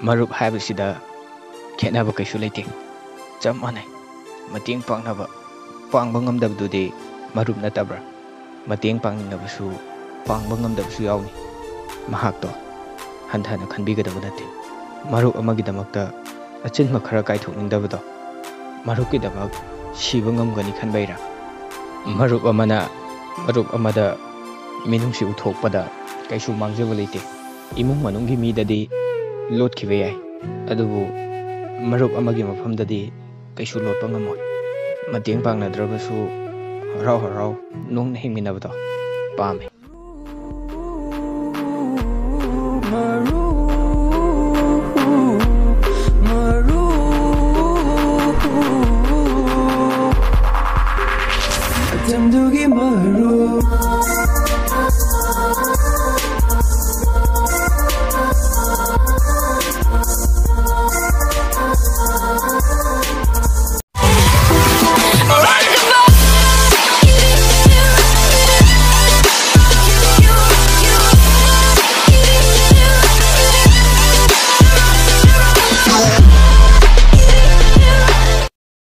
ꯃꯔꯨꯞ ꯍꯥꯏꯕꯁꯤꯗ ꯈꯦꯠꯅꯕ ꯀꯩꯁꯨ ꯂꯩꯇꯦ, ꯆꯞ ꯃꯥꯟꯅꯩ꯫ ꯃꯇꯦꯡ ꯄꯥꯡꯕ ꯉꯝꯗꯕꯗꯨꯗꯤ ꯃꯔꯨꯞ ꯅꯠꯇꯕ꯭ꯔꯥ? ꯃꯇꯦꯡ ꯄꯥꯡꯅꯤꯡꯉꯕꯁꯨ ꯄꯥꯡꯕ ꯉꯝꯗꯕꯁꯨ ꯌꯥꯎꯅꯤ꯫ ꯃꯍꯥꯛꯇꯣ ꯍꯟꯊꯅ ꯈꯟꯕꯤꯒꯗꯕ ꯅꯠꯇꯦ꯫ ꯃꯔꯨꯞ ꯑꯃꯒꯤꯗꯃꯛꯇ ꯑꯆꯤꯟꯕ ꯈꯔ ꯀꯥꯏꯊꯣꯛꯅꯤꯡꯗꯕꯗꯣ ꯃꯔꯨꯞꯀꯤꯗꯃꯛ ꯁꯤꯕ ꯉꯝꯒꯅꯤ ꯈꯟꯕꯩꯔꯥ? ꯃꯔꯨꯞ ꯑꯃꯅ ꯃꯔꯨꯞ ꯑꯃꯗ ꯃꯤꯅꯨꯡꯁꯤ ꯎꯠꯊꯣꯛꯄꯗ ꯀꯩꯁꯨ ꯃꯥꯡꯖꯕ ꯂꯩꯇꯦ꯫ ꯏꯃꯨꯡ ꯃꯅꯨꯡꯒꯤ ꯃꯤꯗꯗꯤ ꯂꯣꯠꯈꯤꯕ ꯌꯥꯏ, ꯑꯗꯨꯕꯨ ꯃꯔꯨꯞ ꯑꯃꯒꯤ ꯃꯐꯝꯗꯗꯤ ꯀꯩꯁꯨ ꯂꯣꯠꯄ ꯉꯝꯃꯣꯏ꯫ ꯃꯇꯦꯡ ꯄꯥꯡꯅꯗ꯭ꯔꯕꯁꯨ ꯍꯔꯥꯎ ꯍꯔꯥꯎ ꯅꯣꯡꯅ ꯍꯤꯡꯃꯤꯟꯅꯕꯗꯣ ꯄꯥꯝꯃꯦ꯫